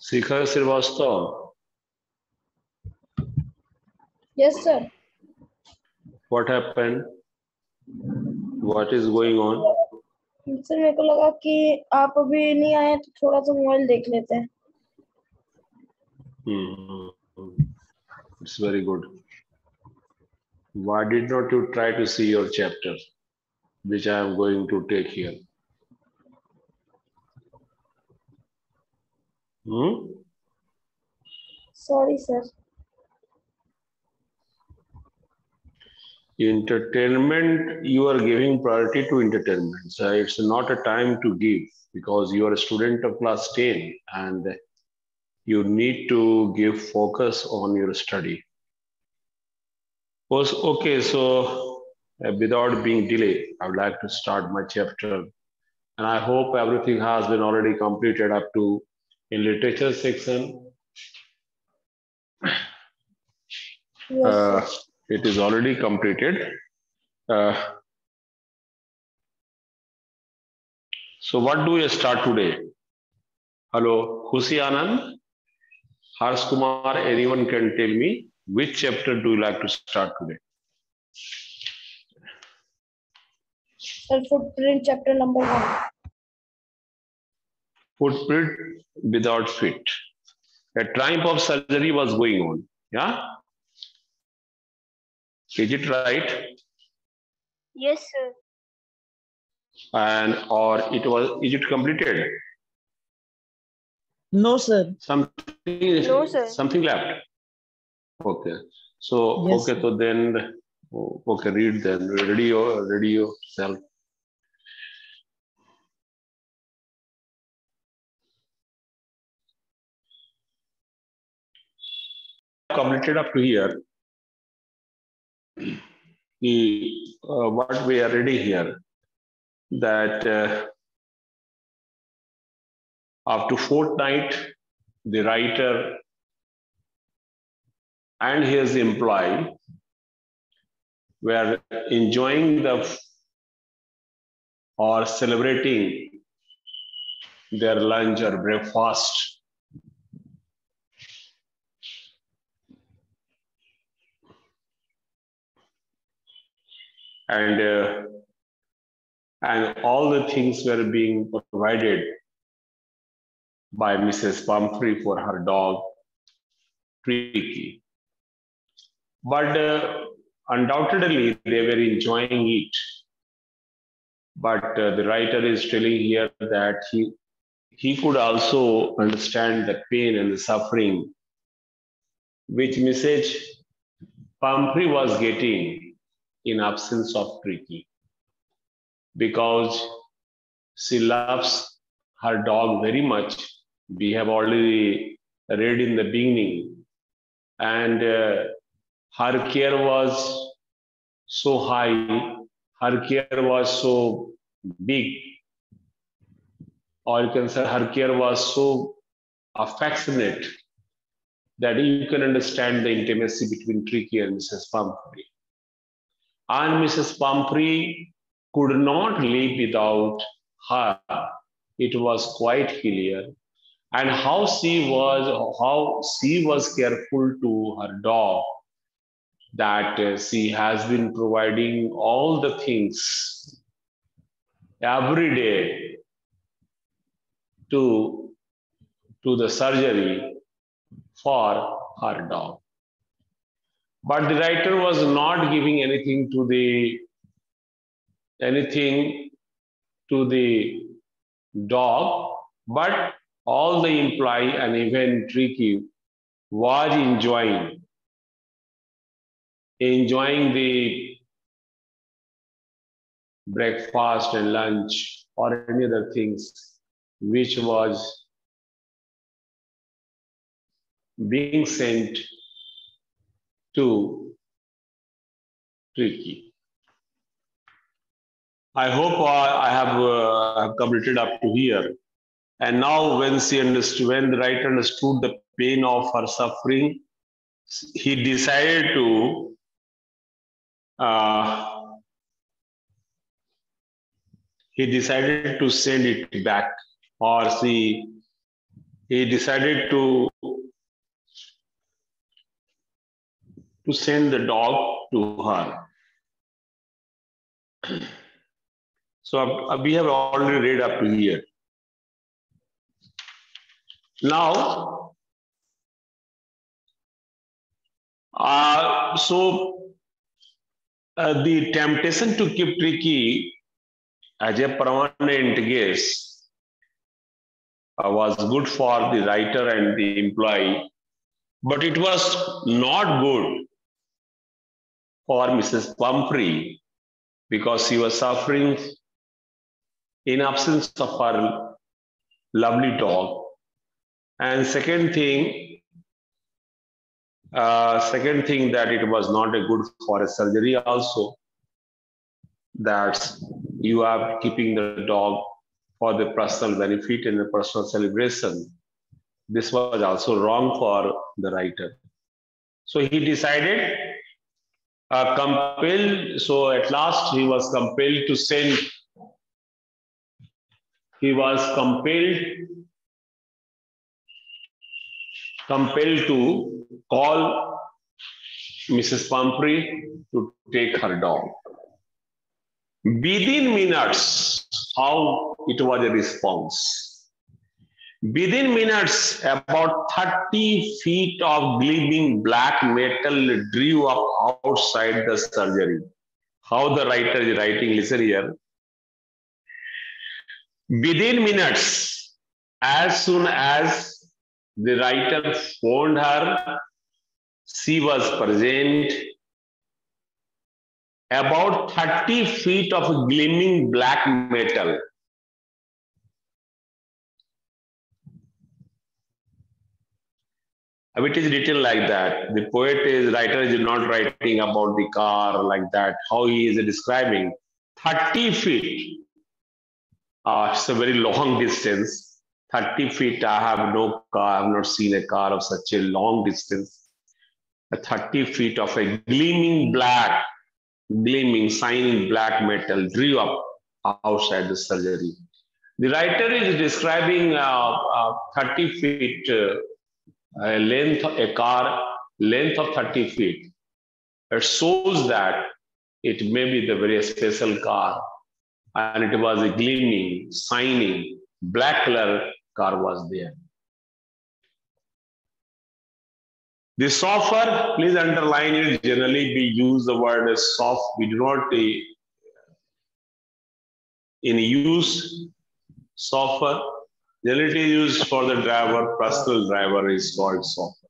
Shikhar Srivastava, Yes, sir. what happened? What is going on? Sir मेरे को लगा कि आप अभी नहीं आए तो थोड़ा सा मोबाइल देख लेते हैं. It's very good. Why did not you try to see your chapter, which I am going to take here? Sorry, sir. Entertainment, you are giving priority to entertainment. So it's not a time to give because you are a student of class 10 and you need to give focus on your study. Okay, so without being delayed, I would like to start my chapter. And I hope everything has been already completed up to in literature section. Yes, it is already completed. So what do we start today? Hello, Husi Anand, Harsh Kumar, anyone can tell me which chapter do you like to start today? sir. Footprint chapter number 1. Footprint without feet. A type of surgery was going on. Yeah? Is it right? Yes, sir. And or it was, is it completed? No, sir. No, sir. Something left. Okay. So, Yes, okay, so then, okay, read then. Ready yourself. Completed up to here. What we are ready here, that after fortnight, the writer and his employee were enjoying or celebrating their lunch or breakfast. And all the things were being provided by Mrs. Pumphrey for her dog, Tricky. But undoubtedly, they were enjoying it. But the writer is telling here that he could also understand the pain and the suffering which Mrs. Pumphrey was getting in absence of Tricky, because she loves her dog very much. We have already read in the beginning, and her care was so high, her care was so big, or you can say her care was so affectionate that you can understand the intimacy between Tricky and Mrs. Pumphrey. And Mrs. Pumphrey could not live without her. It was quite clear. And how she was careful to her dog, that she has been providing all the things every day to the surgery for her dog. But the writer was not giving anything to the dog, but all the employee and even Tricky was enjoying the breakfast and lunch or any other things which was being sent to Tricky. I hope I have completed up to here. And now when the writer understood the pain of her suffering, he decided to send it back, or she he decided to send the dog to her. So we have already read up to here. Now, the temptation to keep Tricky as a permanent guest was good for the writer and the employee, but it was not good for Mrs. Pumphrey because she was suffering in absence of her lovely dog. And second thing that it was not a good for a surgery also, that you are keeping the dog for the personal benefit and the personal celebration. This was also wrong for the writer. So he decided, so at last he was compelled to send, he was compelled to call Mrs. Pumphrey to take her dog. Within minutes, how it was a response. Within minutes, about 30 feet of gleaming black metal drew up outside the surgery. How the writer is writing, listen here. Within minutes, as soon as the writer phoned her, she was present. About 30 feet of gleaming black metal. It is written like that. The writer is not writing about the car like that. How he is describing 30 feet. It's a very long distance. 30 feet. I have no car. I have not seen a car of such a long distance. 30 feet of a gleaming, shining black metal drew up outside the surgery. The writer is describing 30 feet a car length of 30 feet. It shows that it may be the very special car, and it was a gleaming, shining, black color car was there. The chauffeur, please underline it. Generally, we use the word soft. We do not in use chauffeur. Generally, it is used for the driver. Personal driver is called chauffeur,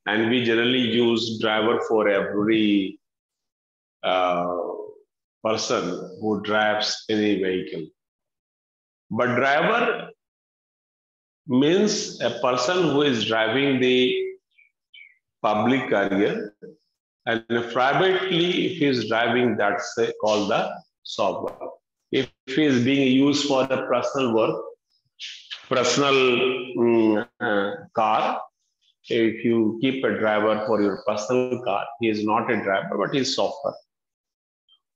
and we generally use driver for every person who drives any vehicle. But driver means a person who is driving the public carrier, and privately, if he is driving, that's called the chauffeur. If he is being used for the personal work, personal car, if you keep a driver for your personal car, he is not a driver, but he is chauffeur.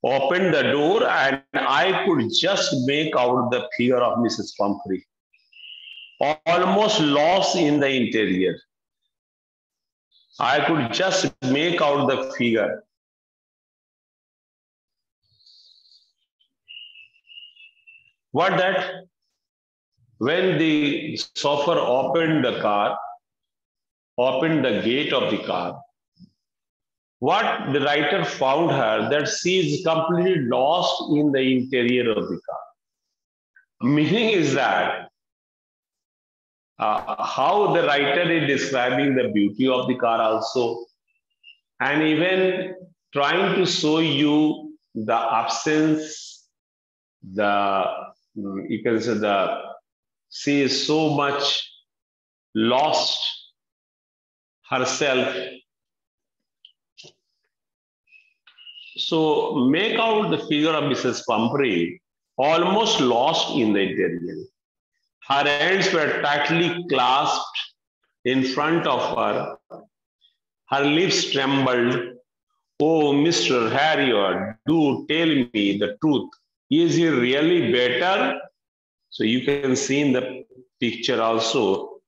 Opened the door, and I could just make out the figure of Mrs. Pumphrey, almost lost in the interior. I could just make out the figure. What that? When the chauffeur opened the gate of the car, what the writer found her, that she is completely lost in the interior of the car. Meaning is that how the writer is describing the beauty of the car also, and even trying to show you the absence, you can say she is so much lost herself. So make out the figure of Mrs. Pumphrey, almost lost in the interior. Her hands were tightly clasped in front of her. Her lips trembled. Oh, Mr. Harriot, do tell me the truth. Is he really better? So you can see in the picture also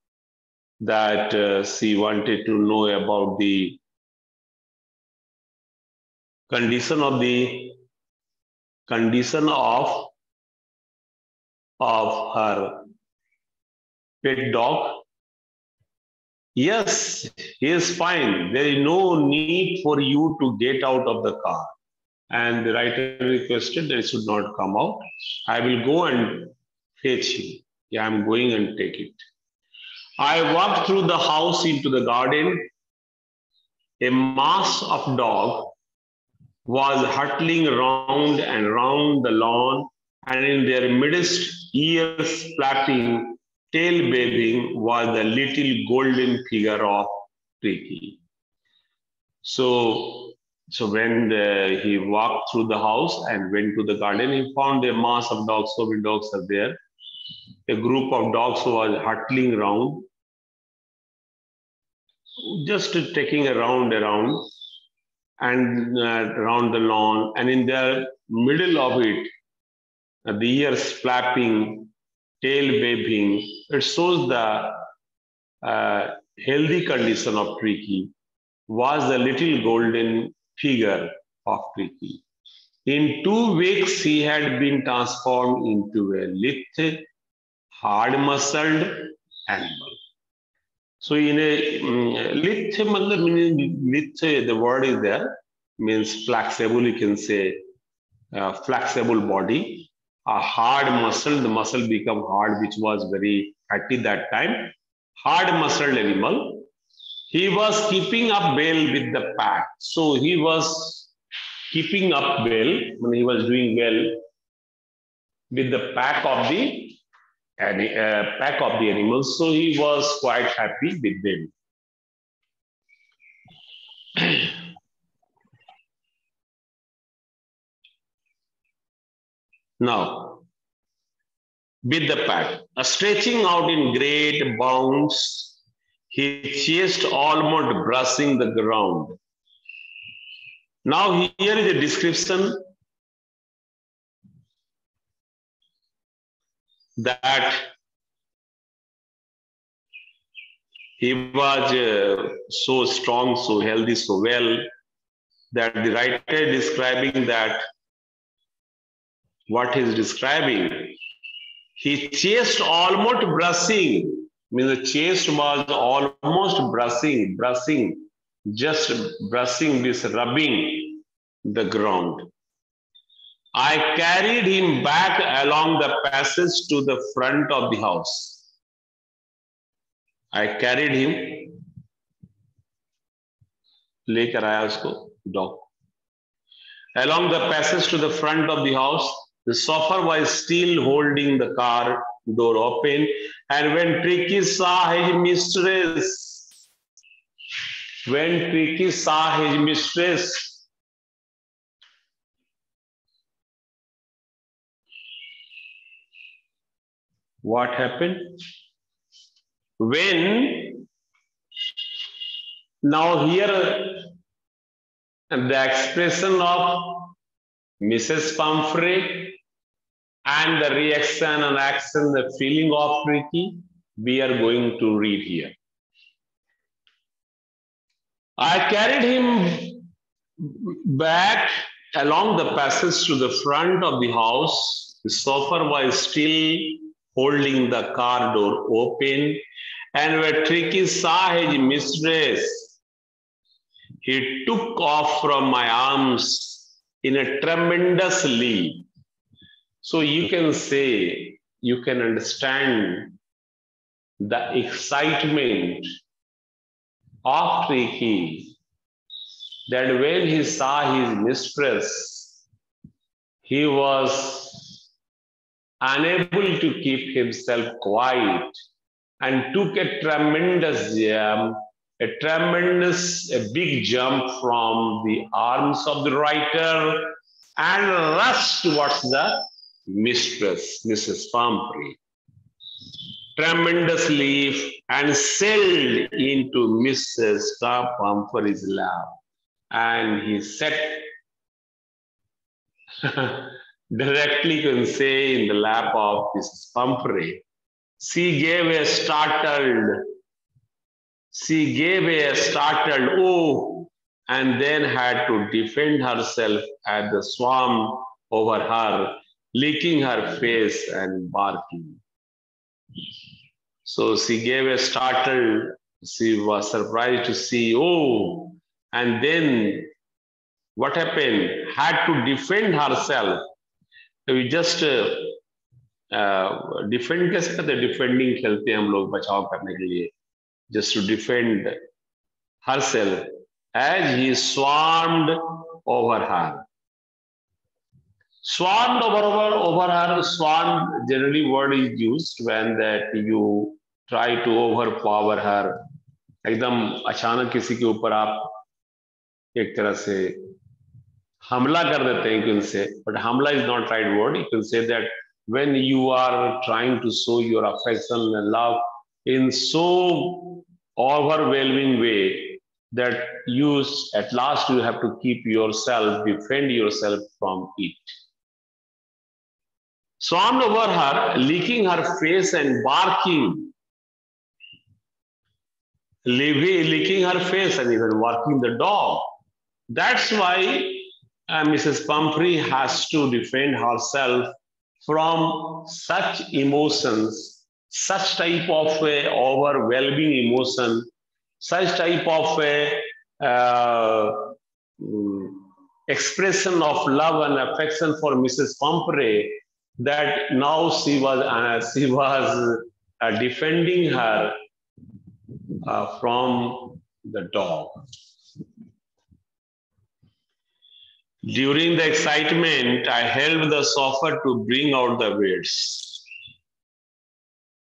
that she wanted to know about the condition of her pet dog. Yes, he is fine. There is no need for you to get out of the car. And the writer requested that he should not come out. I will go and fetch him. Yeah, I'm going and take it. I walked through the house into the garden. A mass of dogs was hurtling round and round the lawn, and in their midst, ears flapping, tail waving, was the little golden figure of Tricky. So when he walked through the house and went to the garden, he found a mass of dogs. So many dogs are there. A group of dogs was hurtling around, just taking a round around and around the lawn, and in the middle of it, the ears flapping, tail waving. It shows the healthy condition of Tricky was the little golden figure of Tricky. In 2 weeks, he had been transformed into a lithe, hard-muscled animal. So in a lithe, the word is there, means flexible, you can say flexible body. A hard muscle, the muscle become hard, which was very fatty that time. Hard muscled animal. He was keeping up well with the pack. So he was keeping up well, when he was doing well with the pack of the animals. So he was quite happy with them. Now, with the pack, stretching out in great bounds, he chased almost brushing the ground. Now here is a description that he was so strong, so healthy, so well, that the writer is describing that what he is describing. He chased almost brushing, means the chase was almost brushing, just brushing, this rubbing the ground. I carried him back along the passage to the front of the house. I carried him, लेकर आया उसको dog. Along the passage to the front of the house, the chauffeur was still holding the car door open, and when Tricky saw his mistress, what happened? Now here the expression of Mrs. Pumphrey and the reaction and action, the feeling of Tricky, we are going to read here. I carried him back along the passage to the front of the house. The chauffeur was still holding the car door open, and when Tricky saw his mistress, he took off from my arms in a tremendous leap. So you can say, you can understand the excitement of Tricky, that when he saw his mistress, he was unable to keep himself quiet and took a tremendous jump, a big jump from the arms of the writer and rushed towards the mistress, Mrs. Pumphrey. Tremendous leap and sailed into Mrs. Pumphrey's lap, and he sat directly, you can say, in the lap of Mrs. Pumphrey. She gave a startled, oh, and then had to defend herself as the swarm over her, licking her face and barking. So she gave a startled, she was surprised to see, oh, and then what happened? Had to defend herself. So we just defend कैसे करते हैं? Defending खेलते हैं हम लोग बचाव करने के लिए. Just to defend herself as he swarmed over her. Swarmed over her. Swarm generally word is used when that you try to overpower her. एकदम अचानक किसी के ऊपर आप एक तरह से हमला कर देते हैं कि उनसे, but हमला is not right word. You can say that when you are trying to show your affection and love in so overwhelming way that you at last you have to keep yourself, defend yourself from it. Swarmed over her, licking her face and barking, licking her face and even barking the dog. That's why Mrs. Pumphrey has to defend herself from such emotions, such type of overwhelming emotion, such type of expression of love and affection for Mrs. Pumphrey, that now she was defending her from the dog. During the excitement, I helped the chauffeur to bring out the weights.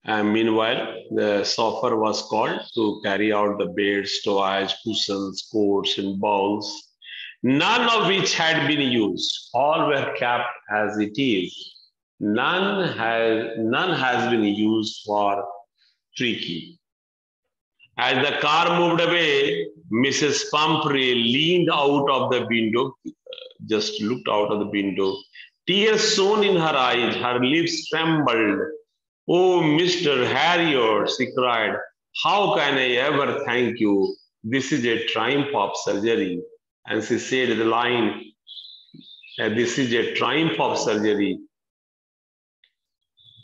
And meanwhile, the chauffeur was called to carry out the beds, toys, cushions, coats, and bowls, none of which had been used. All were kept as it is. None has been used for Tricky. As the car moved away, Mrs. Pumphrey leaned out of the window, just looked out of the window. Tears shone in her eyes, her lips trembled. Oh, Mr. Harriot, she cried, how can I ever thank you? This is a triumph of surgery. And she said the line, this is a triumph of surgery.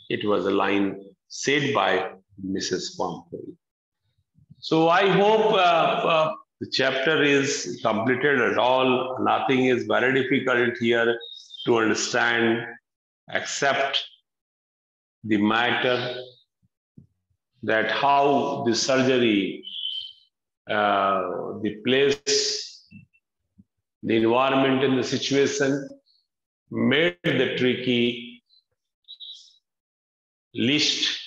It was a line said by Mrs. Pumphrey. So I hope the chapter is completed at all. Nothing is very difficult here to understand except the matter that how the surgery, the place, the environment and the situation made the Tricky least,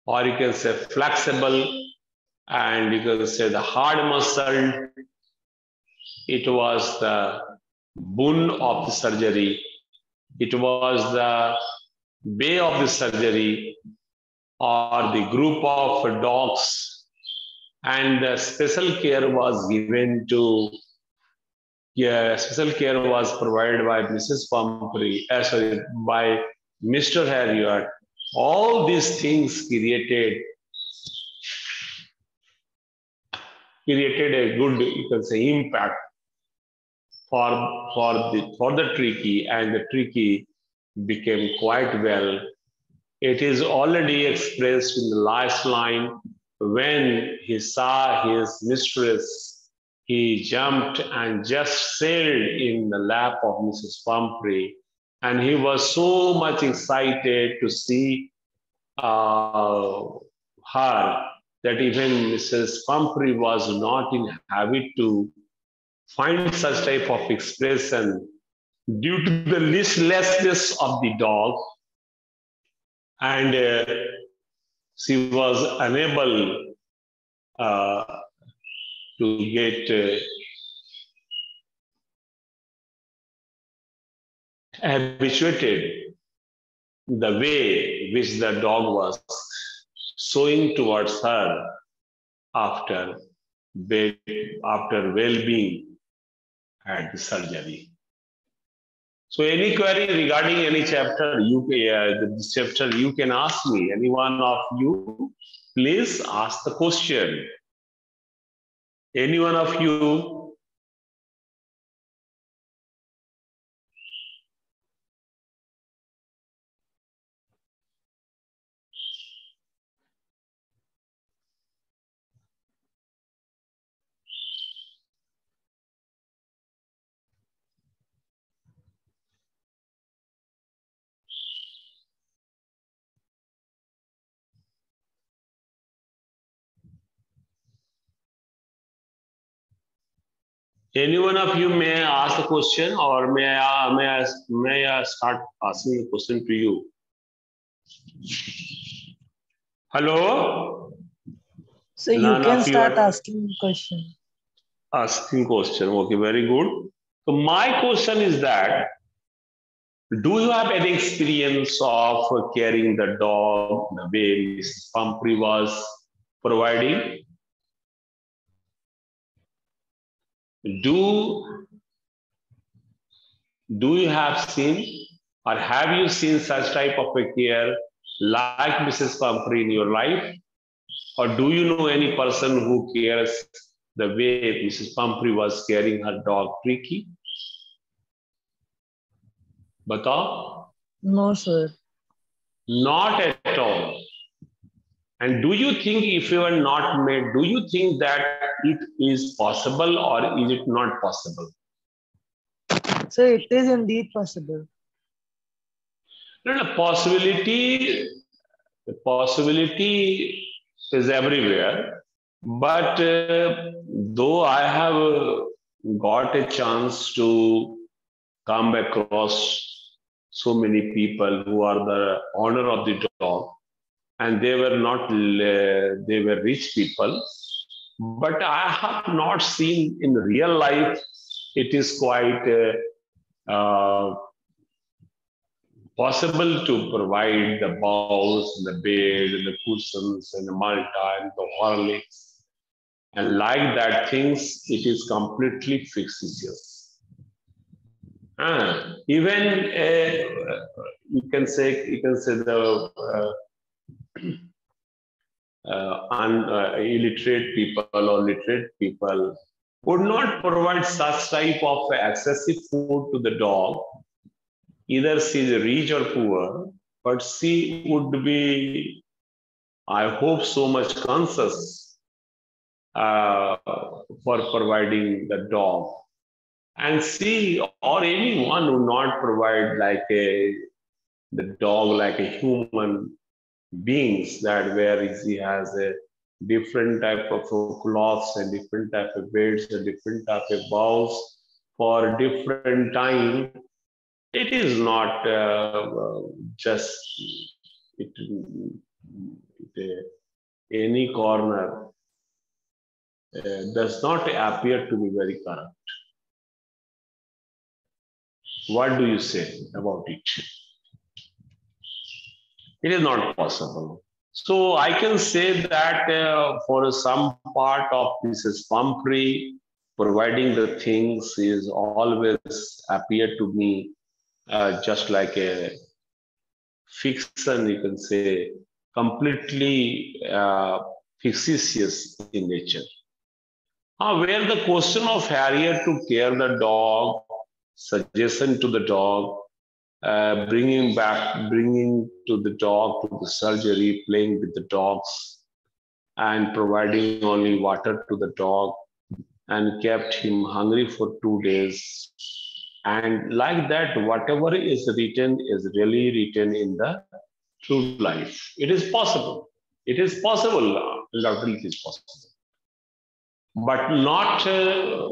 or you can say flexible, and you can say the hard muscle. It was the boon of the surgery. It was the way of the surgery, or the group of dogs, and the special care was given to. Special care was provided by Mrs. Pumphrey, by Mr. Harriot. All these things created a good, you can say, impact for the Tricky, and the Tricky became quite well. It is already expressed in the last line. When he saw his mistress, he jumped and just sailed in the lap of Mrs. Pumphrey, and he was so much excited to see her that even Mrs. Pumphrey was not in habit to find such type of expression due to the listlessness of the dog, and she was unable to get habituated the way which the dog was showing towards her after well-being at the surgery. So any query regarding any chapter, this chapter, you can ask me. Any one of you, please ask the question. Any one of you. Any one of you may ask a question, or may I start asking a question to you? Hello? So you None can of you start are asking question. asking question. Okay, very good. So my question is that, do you have any experience of carrying the dog the way Mrs. Pumphrey was providing? Do you have seen, or have you seen such type of a care like Mrs. Pumphrey in your life? Or do you know any person who cares the way Mrs. Pumphrey was caring her dog Tricky? Batao? No, sir. Not at all. And do you think if you were not made, do you think that it is possible or is it not possible? So it is indeed possible. No, no, possibility is everywhere. But though I have got a chance to come across so many people who are the owner of the dog, and they were not, they were rich people, but I have not seen in real life it is quite possible to provide the balls, the bed, the cushions, and the Malta, and the Horlicks. And like that things, it is completely fictitious. Even you can say the illiterate people or literate people would not provide such type of excessive food to the dog. Either she is rich or poor, but she would be, I hope, so much conscious for providing the dog. And she or anyone who not provide like the dog like a human beings, that where he has a different type of cloths and different type of beds and different type of bows for different time. It is not just it, any corner does not appear to be very correct. What do you say about it? It is not possible. So I can say that for some part of Mrs. Pumphrey, providing the things is always appear to me just like a fiction, you can say, completely fictitious in nature. Where the question of Harriet to care the dog, suggestion to the dog, bringing to the dog to the surgery, playing with the dogs, and providing only water to the dog, and kept him hungry for 2 days. And like that, whatever is written is really written in the true life. It is possible. It is possible. Undoubtedly, it is possible. But not the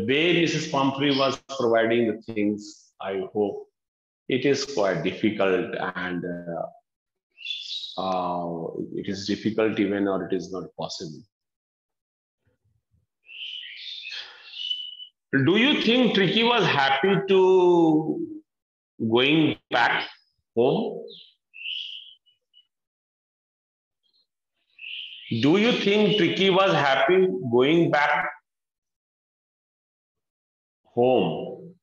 way Mrs. Pumphrey was providing the things, I hope. It is quite difficult, and it is difficult even, or it is not possible. Do you think Tricky was happy to going back home? Do you think Tricky was happy going back home?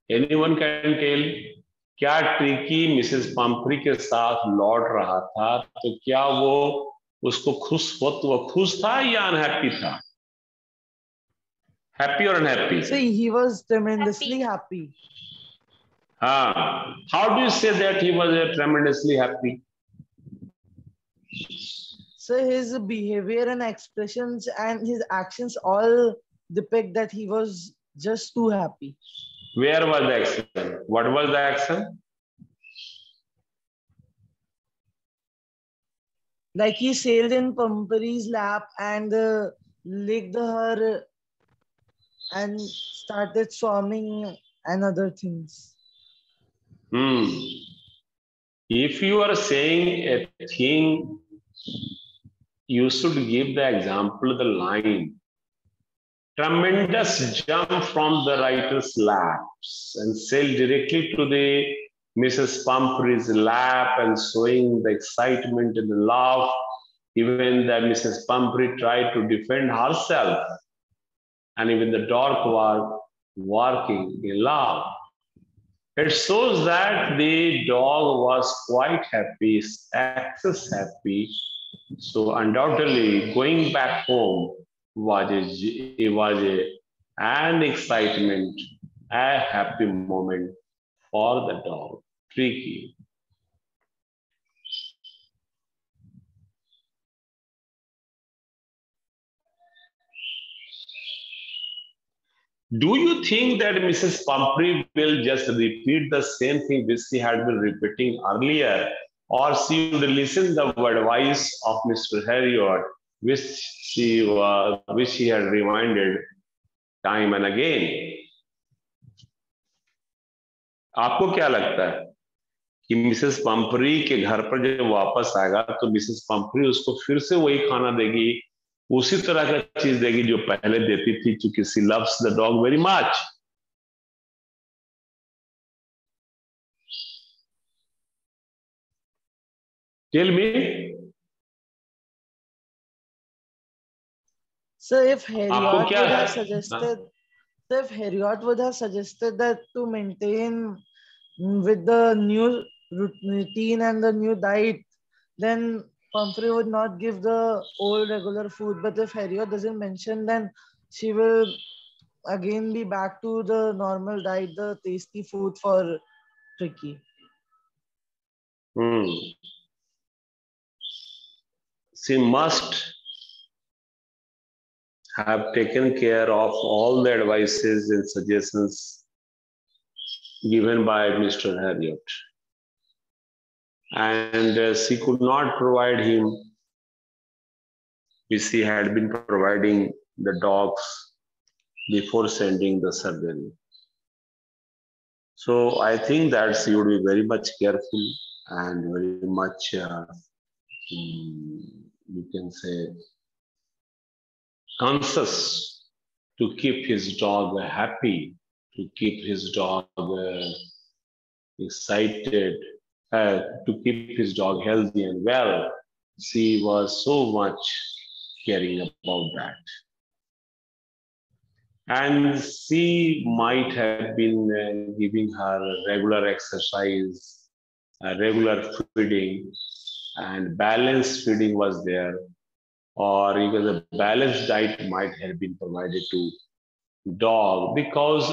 Anyone can tell? क्या tricky Mrs पंपरी के साथ लौट रहा था, तो क्या वो उसको वो खुश था या अनहैप्पी था? हैप्पी और unhappy? So he was tremendously happy. हाँ. How do you say that he was tremendously happy? So his behavior and expressions and his actions all depict that he was just too happy. Where was the action? What was the action? Like he sailed in Pampari's lap and licked her and started swarming and other things. If you are saying a thing, you should give the example, the line. Tremendous jump from the writer's laps and sail directly to the Mrs. Pumphrey's lap and showing the excitement and the laugh. Even that Mrs. Pumphrey tried to defend herself, and even the dog was barking a laugh. It shows that the dog was quite happy, excess happy. So undoubtedly, going back home was an excitement, a happy moment for the dog. Tricky. Do you think that Mrs. Pumphrey will just repeat the same thing which she had been repeating earlier, or she would listen the advice of Mr. Harriot, which she had reminded time and again? आपको क्या लगता है कि Mrs पंपरी के घर पर जब वापस आएगा तो मिसेस पंपरी उसको फिर से वही खाना देगी, उसी तरह का चीज देगी जो पहले देती थी, क्योंकि she loves the dog very much? Tell me. So if Harriot क्या would है? have suggested, so if Harriot would have suggested that to maintain with the new routine and the new diet, then Pumphrey would not give the old regular food. But if Harriot doesn't mention, then she will again be back to the normal diet, the tasty food for Tricky. She must have taken care of all the advices and suggestions given by Mr. Harriot. And she could not provide him, which she had been providing the dogs before sending the surgery. So I think that she would be very much careful and very much, you can say, conscious to keep his dog happy, to keep his dog excited, to keep his dog healthy and well. She was so much caring about that. And she might have been giving her regular exercise, regular feeding, and balanced feeding was there, or even a balanced diet might have been provided to dog, because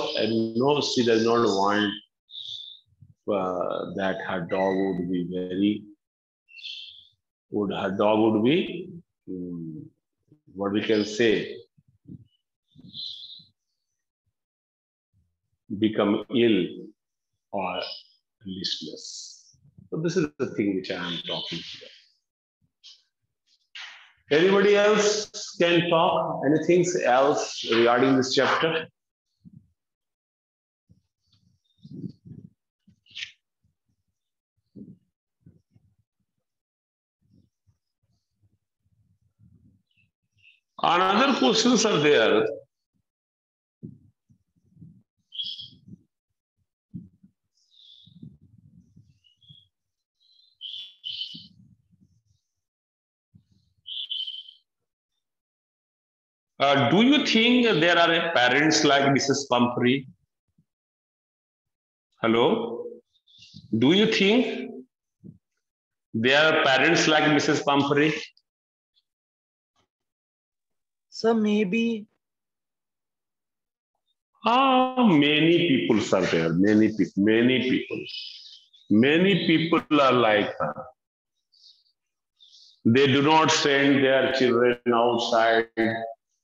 no, she does not want that her dog would be what we can say, become ill or listless. So this is the thing which I am talking about. Anybody else can talk? Anything else regarding this chapter? Another questions are there. Do you think there are parents like Mrs. Pumphrey Hello? Do you think there are parents like Mrs. Pumphrey? Sir, maybe. Many people are there. Many people. Many people. Many people are like her. They do not send their children outside.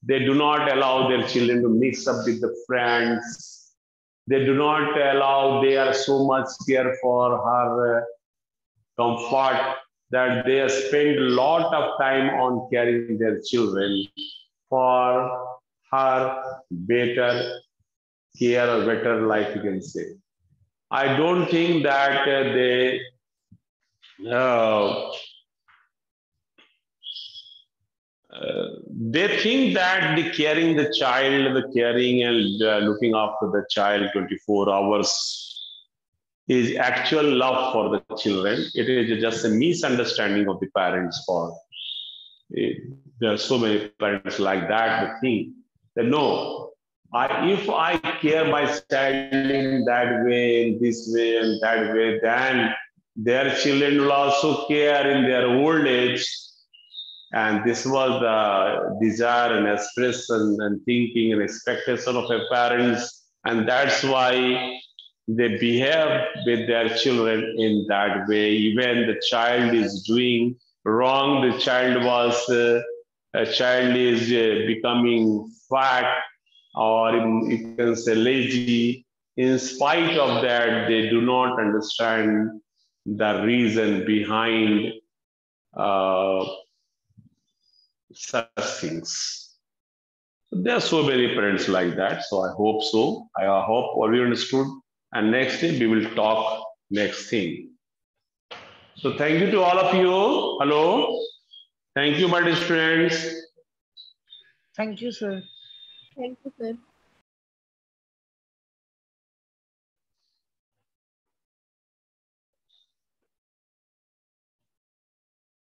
They do not allow their children to mix up with the friends. They do not allow, they are so much care for her comfort that they spend a lot of time on caring their children for her better care or better life, you can say. I don't think that uh, they think that the caring the child, the caring and looking after the child 24 hours is actual love for the children. It is just a misunderstanding of the parents for it. There are so many parents like that. They think that no, if I care my child in that way, in this way, and that way, then their children will also care in their old age. And this was the desire and expression and thinking and expectation of their parents. And that's why they behave with their children in that way. Even the child is doing wrong, the child was, a child is becoming fat or you can say lazy. In spite of that, they do not understand the reason behind uh, such things. There are so many parents like that. So I hope so. I hope all you understood. And next day we will talk next thing. So thank you to all of you. Hello. Thank you, my dear students. Thank you, sir. Thank you, sir.